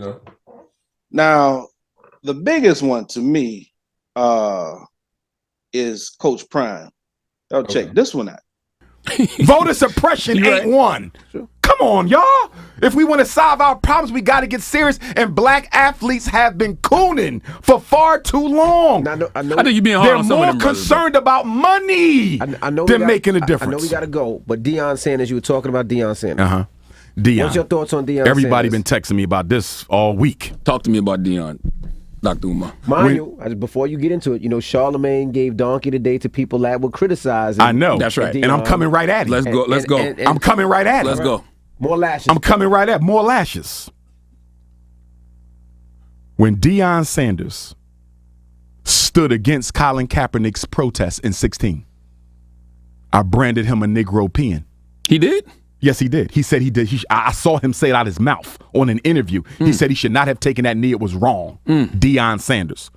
know. Now, the biggest one to me is Coach Prime. Y'all check this one out. Voter suppression ain't one. Sure. Come on, y'all. If we want to solve our problems, we got to get serious. And black athletes have been cooning for far too long. I know you being hard They're on some of more them brothers, concerned about money than making a difference. I know we got to go, but Deion Sanders, you were talking about Deion Sanders. Uh-huh. Deion. What's your thoughts on Deion Everybody Sanders? been texting me about this all week. Talk to me about Deion, Dr. Umar. Mind you, before you get into it, Charlemagne gave Donkey today to people that would criticize him. I know. That's right. And I'm coming right at it. Let's go. I'm coming right at it. Let's go. More lashes. I'm coming right at more lashes. When Deion Sanders stood against Colin Kaepernick's protest in 2016, I branded him a Negro peon. He did? Yes, he did. He said he did. I saw him say it out his mouth on an interview. He said he should not have taken that knee. It was wrong. Deion Sanders.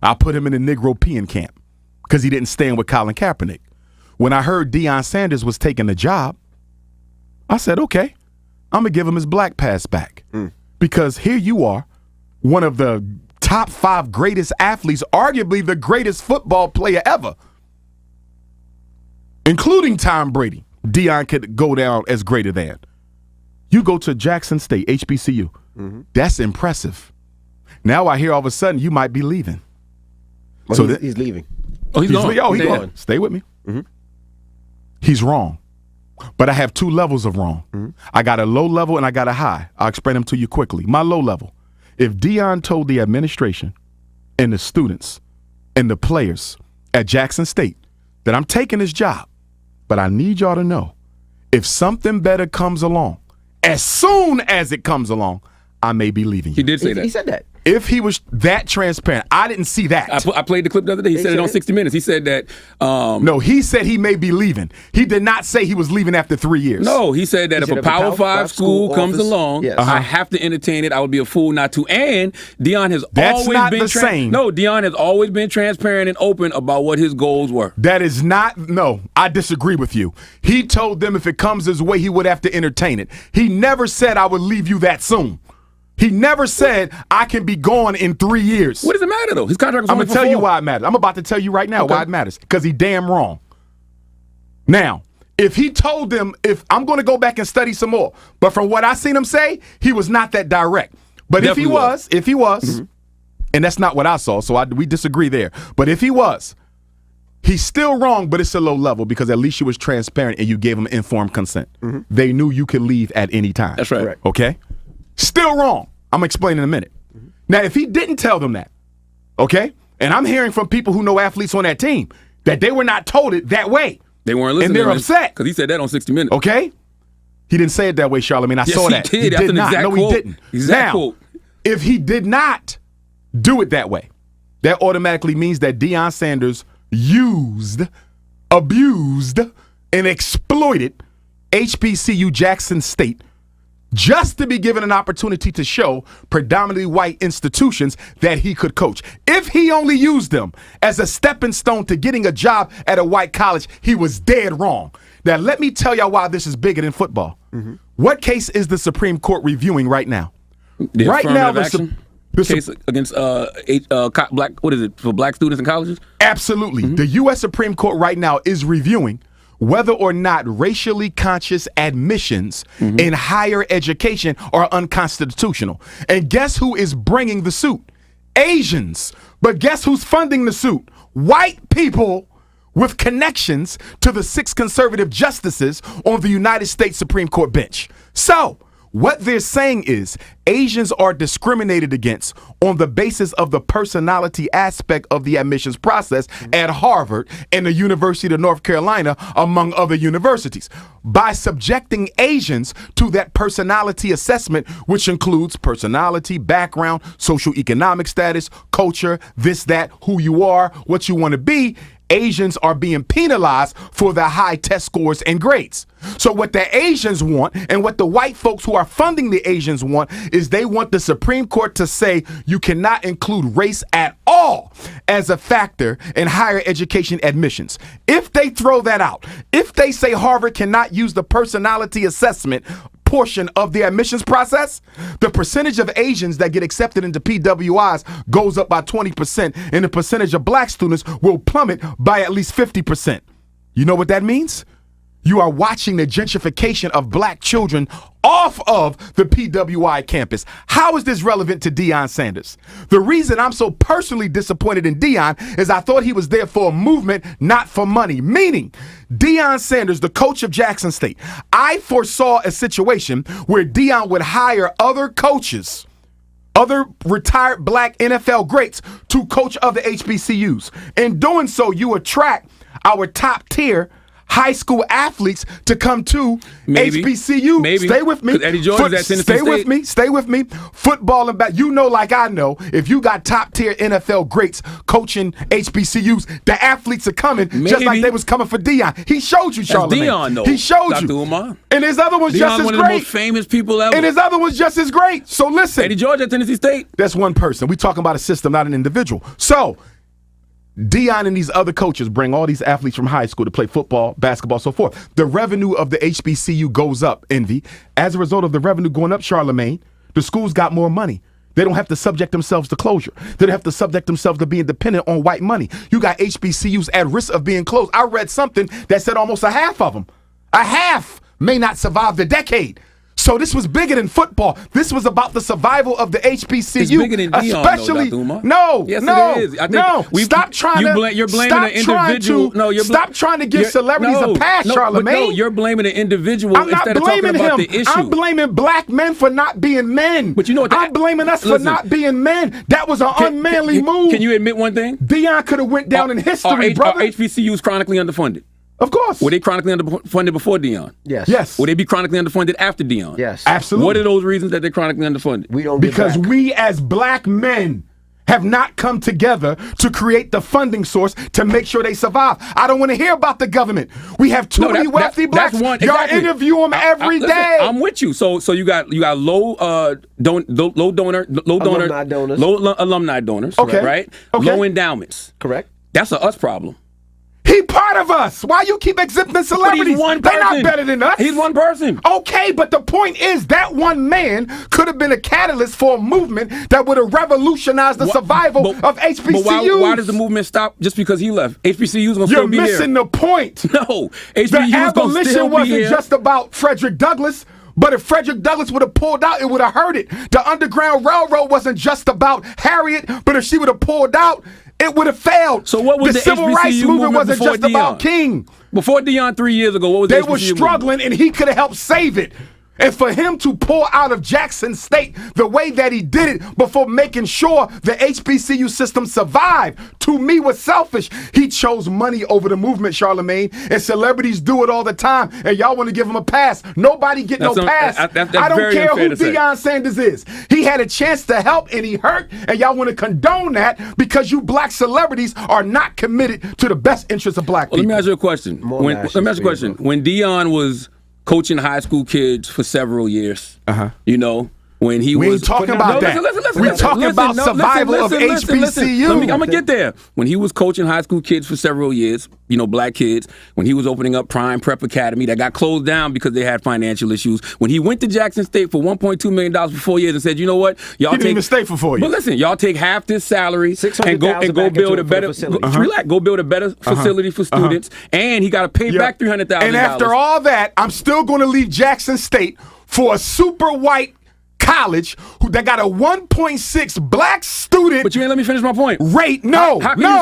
I put him in the Negro peon camp because he didn't stand with Colin Kaepernick. When I heard Deion Sanders was taking the job, I said, okay, I'm going to give him his black pass back. Because here you are, one of the top 5 greatest athletes, arguably the greatest football player ever, including Tom Brady. Deion could go down as greater than. You go to Jackson State, HBCU. That's impressive. Now I hear all of a sudden you might be leaving. So he's leaving. Oh, he's gone. He's gone. Stay with me. He's wrong. But I have 2 levels of wrong. I got a low level and I got a high. I'll explain them to you quickly. My low level. If Deion told the administration and the students and the players at Jackson State that I'm taking his job, but I need y'all to know, if something better comes along, as soon as it comes along, I may be leaving you. He did say that. He said that. If he was that transparent, I didn't see that. I played the clip the other day. He said it on 60 Minutes. He said that. No, he said he may be leaving. He did not say he was leaving after 3 years. No, he said that if a Power 5 school comes along, I have to entertain it. I would be a fool not to. And Deion has always not been the same. No, Deion has always been transparent and open about what his goals were. That is not. No, I disagree with you. He told them if it comes his way, he would have to entertain it. He never said I would leave you that soon. He never said I can be gone in 3 years. What does it matter, though? His contract was I'm going to tell you 4. why it matters. I'm about to tell you right now why it matters. Because he damn wrong. Now, if he told them, if I'm going to go back and study some more, but from what I seen him say, he was not that direct. But Definitely if he was, and that's not what I saw, so we disagree there. But if he was, he's still wrong, but it's a low level because at least you was transparent and you gave him informed consent. They knew you could leave at any time. That's right. Okay? Still wrong. I'm going to explain in a minute. Now, if he didn't tell them that, okay, and I'm hearing from people who know athletes on that team that they were not told it that way. They weren't listening. And they're upset. Because he said that on 60 Minutes. Okay? He didn't say it that way, Charlamagne. I saw that. He did not. No, quote. he didn't. Exact now, quote. if he did not do it that way, that automatically means that Deion Sanders used, abused, and exploited HBCU Jackson State just to be given an opportunity to show predominantly white institutions that he could coach. If he only used them as a stepping stone to getting a job at a white college, he was dead wrong. Now, let me tell y'all why this is bigger than football. What case is the Supreme Court reviewing right now? The right now, the case against black. What is it for black students in colleges? Absolutely. The U.S. Supreme Court right now is reviewing whether or not racially conscious admissions in higher education are unconstitutional. And guess who is bringing the suit? Asians. But guess who's funding the suit? White people with connections to the 6 conservative justices on the United States Supreme Court bench. So, what they're saying is Asians are discriminated against on the basis of the personality aspect of the admissions process at Harvard and the University of North Carolina, among other universities, by subjecting Asians to that personality assessment, which includes personality, background, social economic status, culture, this, that, who you are, what you want to be. Asians are being penalized for their high test scores and grades. So what the Asians want and what the white folks who are funding the Asians want is they want the Supreme Court to say you cannot include race at all as a factor in higher education admissions. If they throw that out, if they say Harvard cannot use the personality assessment portion of the admissions process, the percentage of Asians that get accepted into PWIs goes up by 20%, and the percentage of black students will plummet by at least 50%. You know what that means? You are watching the gentrification of black children off of the PWI campus. How is this relevant to Deion Sanders? The reason I'm so personally disappointed in Deion is I thought he was there for a movement, not for money. Meaning, Deion Sanders, the coach of Jackson State, I foresaw a situation where Deion would hire other coaches, other retired black NFL greats to coach other HBCUs. In doing so, you attract our top tier high school athletes to come to HBCU. Maybe. Stay with me. Eddie George is at Tennessee Stay State. with me. Stay with me. Football and you know, like I know, if you got top tier NFL greats coaching HBCUs, the athletes are coming just like they was coming for Deion. He showed you, Charlamagne. Deion, though. He showed Dr. you. Umar. And his other one's just as one great. of the most famous people ever. And his other one's just as great. So listen. Eddie George at Tennessee State. That's one person. We talking about a system, not an individual. So Deion and these other coaches bring all these athletes from high school to play football, basketball, so forth. The revenue of the HBCU goes up, Envy. As a result of the revenue going up, Charlamagne, the schools got more money. They don't have to subject themselves to closure. They don't have to subject themselves to being dependent on white money. You got HBCUs at risk of being closed. I read something that said almost a half of them. A half may not survive the decade. So this was bigger than football. This was about the survival of the HBCU. It's bigger than Deion, especially, though, Dr. Umar. No, yes, no, it is. I think no. Stop trying you're blaming an individual. Stop trying to give celebrities a pass, Charlamagne. No, you're blaming an individual I'm not instead of blaming talking about him. the issue. I'm blaming black men for not being men. But you know what? I'm blaming us for not being men. That was an unmanly move. Can you admit one thing? Deion could have went down in history, brother. Are HBCUs chronically underfunded? Of course. Were they chronically underfunded before Deion? Yes. Yes. Will they be chronically underfunded after Deion? Yes. Absolutely. What are those reasons that they're chronically underfunded? We don't give Because back. we as black men have not come together to create the funding source to make sure they survive. I don't want to hear about the government. We have too many wealthy blacks. Y'all interview them every day. I'm with you. So you got low alumni donors, Okay. right? Okay. Low endowments. Correct. That's a us problem. He part of us. Why you keep exempting celebrities? He's one They're person. not better than us. He's one person. Okay, but the point is that one man could have been a catalyst for a movement that would have revolutionized the survival of HBCUs. But why does the movement stop just because he left? HBCUs gonna still be here. You're missing the point. No, The HBCUs gonna still abolition be wasn't here. just about Frederick Douglass. But if Frederick Douglass would have pulled out, it would have hurt it. The Underground Railroad wasn't just about Harriet, but if she would have pulled out, it would have failed. So what was the Civil HBCU Rights Movement wasn't before just about Deion? King. Before Deion 3 years ago, what was They the were HBCU struggling, and he could have helped save it. And for him to pull out of Jackson State the way that he did it before making sure the HBCU system survived, to me was selfish. He chose money over the movement, Charlamagne, and celebrities do it all the time, and y'all want to give him a pass. Nobody get no pass. That's I don't very care unfair who to say. Deion Sanders is. He had a chance to help, and he hurt, and y'all want to condone that because you black celebrities are not committed to the best interests of black Well, let people. me ask you a question. Let me ask you a question. When Deion was coaching high school kids for several years, you know, when he We was ain't talking about that. We're talking about survival of HBCU. I'm gonna get there. When he was coaching high school kids for several years, you know, black kids, when he was opening up Prime Prep Academy that got closed down because they had financial issues, when he went to Jackson State for $1.2 million for 4 years and said, you know what, y'all He didn't even stay for 4 years. But listen, y'all take half this salary and go $600,000 build a back better into a facility. relax, go build a better facility for students, and he got to pay back $300,000. And after all that, I'm still going to leave Jackson State for a super white college that got a 1.6 black student. But you ain't let me finish my point. Rate. How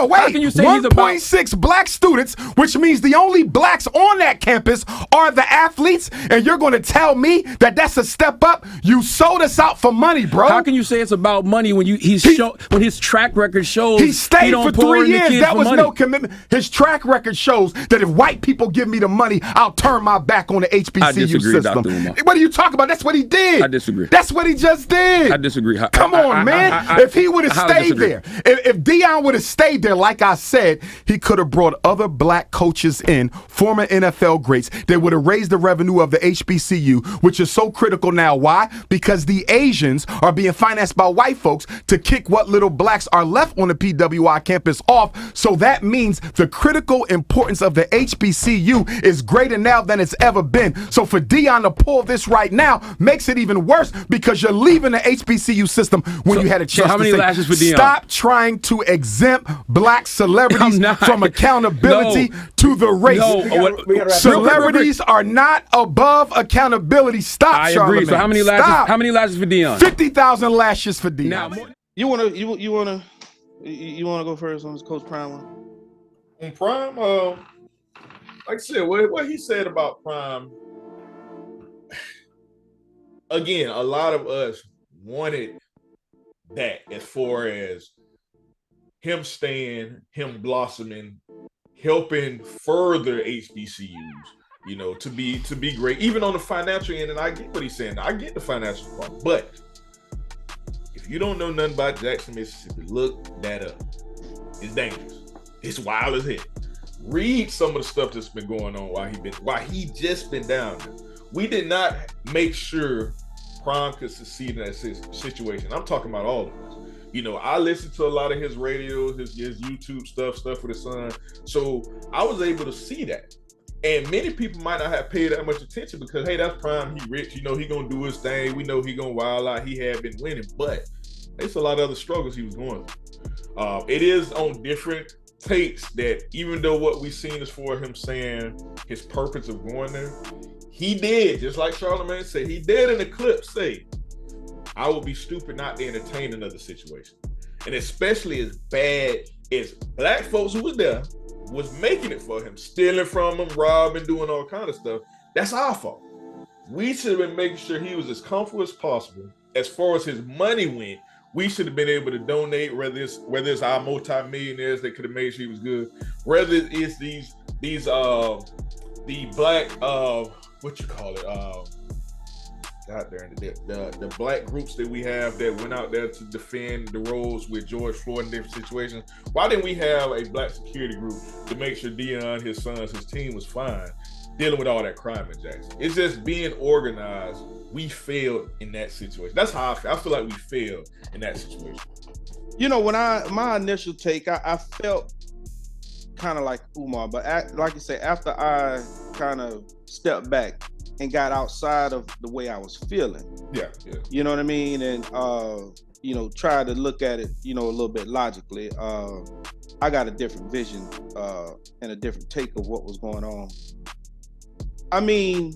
Wait. can you say he's about 1.6 black students, which means the only blacks on that campus are the athletes, and you're going to tell me that that's a step up? You sold us out for money, bro. How can you say it's about money when when his track record shows He stayed don't for pour 3 in the years. kids That for was money? no commitment. His track record shows that if white people give me the money, I'll turn my back on the HBCU disagree, system. Dr. Umar. What are you talking about? That's what he did. I disagree. That's what he just did. I disagree. Come on, man. If he would have stayed there, if Deion would have stayed there, like I said, he could have brought other black coaches in, former NFL greats. They would have raised the revenue of the HBCU, which is so critical now. Why? Because the Asians are being financed by white folks to to kick what little blacks are left on the PWI campus off. So that means the critical importance of the HBCU is greater now than it's ever been. So for Dion to pull this right now makes it even worse because you're leaving the HBCU system when you had a chance how many to say, lashes for Dion? stop trying to exempt black celebrities from accountability to the race. Celebrities are not above accountability. Stop, I Charlamagne. agree. So how many lashes? How many lashes for Dion? 50,000 lashes for Dion. Now, You wanna go first on this Coach Prime one? On Prime, like I said, what he said about Prime. Again, a lot of us wanted that as far as him staying, him blossoming, helping further HBCUs, you know, to be great, even on the financial end. And I get what he's saying. I get the financial part, but if you don't know nothing about Jackson, Mississippi, look that up. It's dangerous. It's wild as hell. Read some of the stuff that's been going on while he just been down there. We did not make sure Prime could succeed in that situation. I'm talking about all of us. You know, I listened to a lot of his radio, his YouTube stuff with his son. So I was able to see that. And many people might not have paid that much attention because, hey, that's Prime. He rich. You know, he going to do his thing. We know he going to wild out. He had been winning. But there's a lot of other struggles he was going through. It is on different takes that even though what we've seen is for him saying his purpose of going there, he did, just like Charlamagne said, he did in the clip say, I would be stupid not to entertain another situation. And especially as bad as black folks who was there was making it for him, stealing from him, robbing, doing all kind of stuff. That's our fault. We should have been making sure he was as comfortable as possible. As far as his money went, we should have been able to donate, whether it's our multi-millionaires that could have made sure he was good, whether it's the black what you call it, out there in the black groups that we have that went out there to defend the roads with George Floyd in different situations. Why didn't we have a black security group to make sure Dion, his sons, his team was fine dealing with all that crime in Jackson? It's just being organized. We failed in that situation. That's how I feel. I feel like we failed in that situation. You know, when my initial take, I felt kind of like Umar, but like you say, after I kind of stepped back and got outside of the way I was feeling. Yeah. You know what I mean? And, you know, try to look at it, you know, a little bit logically. I got a different vision and a different take of what was going on. I mean,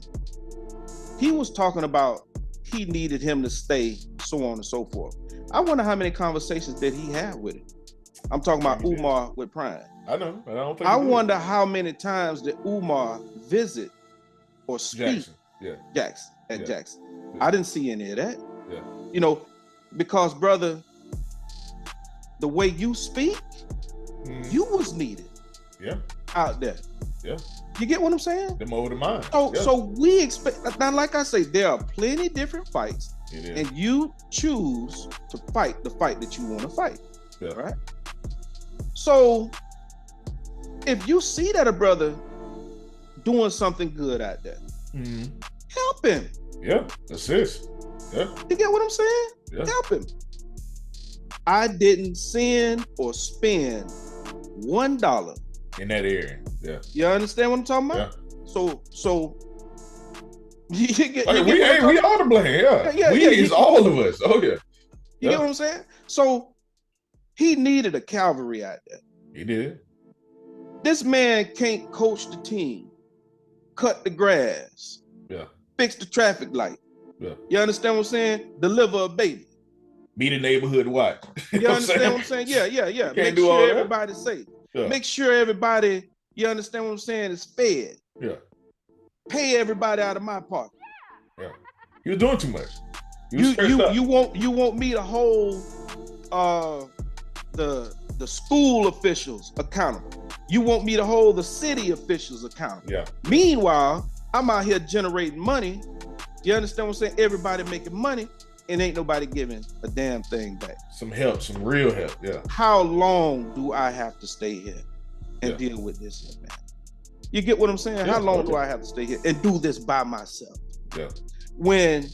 he was talking about he needed him to stay, so on and so forth. I wonder how many conversations did he have with him. I'm talking about Umar with Prime. I know. I don't think. I wonder how many times did Umar visit or speak Jackson. I didn't see any of that. Yeah. You know, because brother, the way you speak, you was needed. Yeah. Out there. Yeah. You get what I'm saying? The mode of mind. So we expect, now like I say, there are plenty different fights, and you choose to fight the fight that you want to fight. Yeah. Right? So if you see that a brother doing something good out there, help him. Yeah, assist. Yeah. You get what I'm saying? Yeah. Help him. I didn't send or spend $1 in that area. Yeah. You understand what I'm talking about? Yeah. So you get, we all to blame. Yeah. It's all of us. Oh yeah. You get what I'm saying? So he needed a cavalry out there. He did. This man can't coach the team, cut the grass, fix the traffic light. Yeah. You understand what I'm saying? Deliver a baby. Be the neighborhood watch. You understand what I'm saying? Yeah. Make sure everybody's safe. Yeah. Make sure everybody, you understand what I'm saying, is fed. Yeah. Pay everybody out of my pocket. Yeah. You're doing too much. You want me to hold the school officials accountable. You want me to hold the city officials accountable. Yeah. Meanwhile, I'm out here generating money. You understand what I'm saying? Everybody making money and ain't nobody giving a damn thing back. Some help, some real help. Yeah. How long do I have to stay here and deal with this here, man? You get what I'm saying? How long do I have to stay here and do this by myself? Yeah. When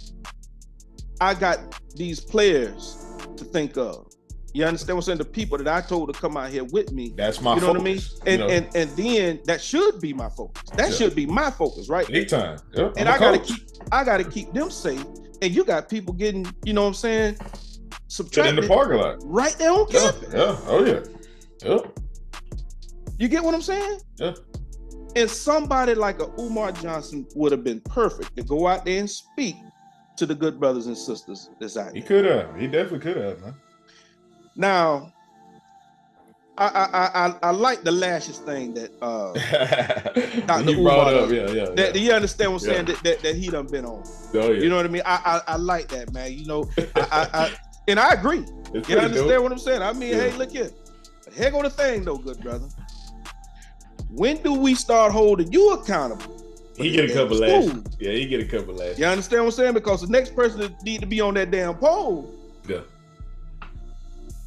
I got these players to think of, You understand what I'm saying? The people that I told to come out here with me. That's my you know focus. what I mean? And then that should be my focus. That should be my focus, right? Big time. Yep. And I gotta keep them safe. And you got people getting, you know what I'm saying, subtracted in the parking lot. Right there on campus. Yeah. Oh yeah. Yeah. You get what I'm saying? Yeah. And somebody like a Umar Johnson would have been perfect to go out there and speak to the good brothers and sisters that's out there. He could have. He definitely could have, man. Now, I like the lashes thing that Dr. brought Umar up. Yeah. That you understand what I'm saying? That he done been on. Oh, yeah. You know what I mean? I like that, man. You know, and I agree. You understand dope. what I'm saying? I mean, hey, look here. Heck on the thing though, good brother. When do we start holding you accountable? He get a couple lashes. Yeah, he get a couple lashes. You understand what I'm saying? Because the next person that need to be on that damn pole. Yeah.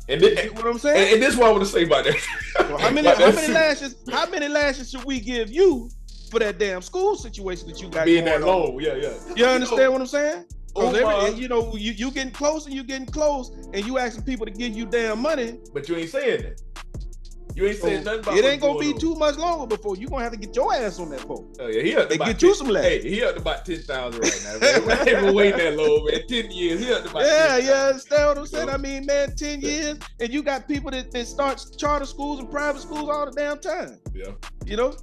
And this, you know what I'm saying? And this is what I want to say about that. So how many lashes should we give you for that damn school situation that you got being going that on? low? Yeah. You understand what I'm saying? Because you you getting close and you getting close, and you asking people to give you damn money. But you ain't saying that. You ain't saying nothing about it. Ain't gonna be too much longer before you gonna have to get your ass on that pole. Oh yeah, he up to get you some lashes. Hey, he up to about 10,000 right now. Man. We ain't even waiting that low, man. 10 years, he up to about 10,000. You understand what I'm saying? I mean, man, 10 years, and you got people that start charter schools and private schools all the damn time. Yeah. You know?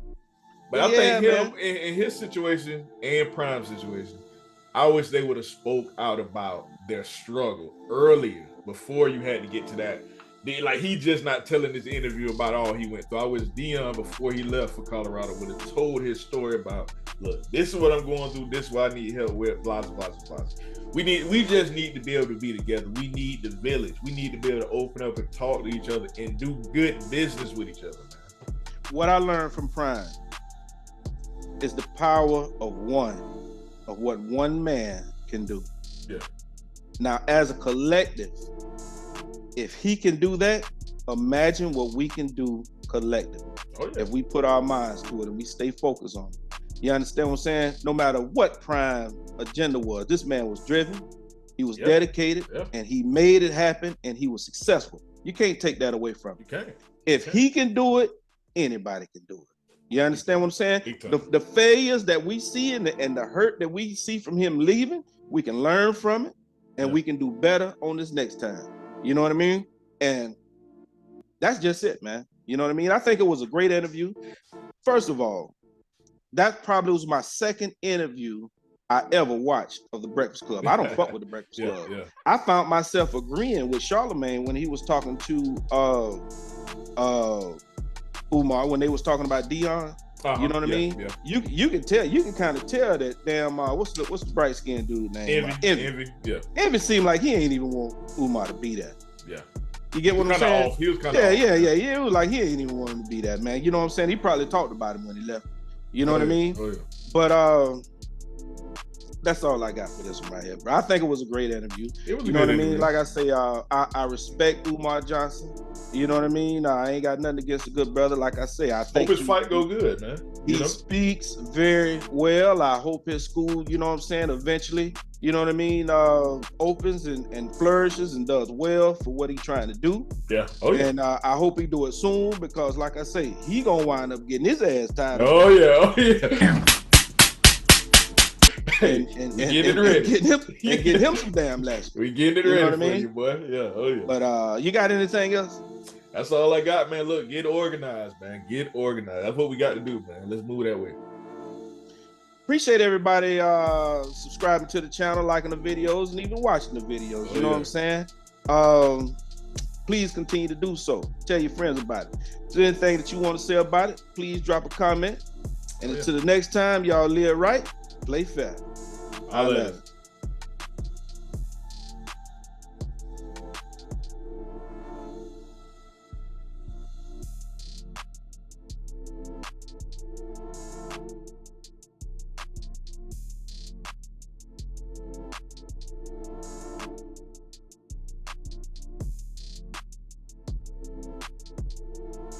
But I think him in his situation and Prime's situation, I wish they would have spoke out about their struggle earlier before you had to get to that. Like he just not telling this interview about all he went through. I wish Dion before he left for Colorado would have told his story about, look, this is what I'm going through, this is what I need help with, blah, blah, blah, blah. We just need to be able to be together. We need the village. We need to be able to open up and talk to each other and do good business with each other, man. What I learned from Prime is the power of what one man can do. Yeah. Now, as a collective, if he can do that, imagine what we can do collectively. Oh, yeah. If we put our minds to it and we stay focused on it. You understand what I'm saying? No matter what Prime agenda was, this man was driven, he was dedicated, and he made it happen, and he was successful. You can't take that away from him. You can't. If he can do it, anybody can do it. You understand what I'm saying? The failures that we see and the hurt that we see from him leaving, we can learn from it, and we can do better on this next time. You know what I mean? And that's just it, man. You know what I mean? I think it was a great interview. First of all, that probably was my second interview I ever watched of the Breakfast Club. I don't fuck with the Breakfast Club. Yeah. I found myself agreeing with Charlamagne when he was talking to Umar when they was talking about Dion. You know what I mean? Yeah. You can tell. You can kind of tell that damn. What's the bright skinned dude name? Envy. Yeah. Envy seemed like he ain't even want Umar to be that. Yeah. You get what I'm saying? He was kind of off. Yeah. It was like he ain't even want him to be that, man. You know what I'm saying? He probably talked about him when he left. You know what I mean? Oh, yeah. But that's all I got for this one right here, bro. I think it was a great interview. It was you know what I mean? Like I say, I respect Umar Johnson. You know what I mean? I ain't got nothing against a good brother. Like I say, I think hope his fight go good, man. He speaks very well. I hope his school, you know what I'm saying, eventually, you know what I mean, opens and flourishes and does well for what he's trying to do. Yeah. Oh yeah. And I hope he do it soon because, like I say, he gonna wind up getting his ass tied up. Oh yeah. And get him some damn lashes. We getting it ready for you, boy. Yeah, oh yeah. But you got anything else? That's all I got, man. Look, get organized, man. Get organized. That's what we got to do, man. Let's move that way. Appreciate everybody subscribing to the channel, liking the videos, and even watching the videos. You know what I'm saying? Please continue to do so. Tell your friends about it. If there's anything that you want to say about it, please drop a comment. And until the next time, y'all live right, play fair. I love it.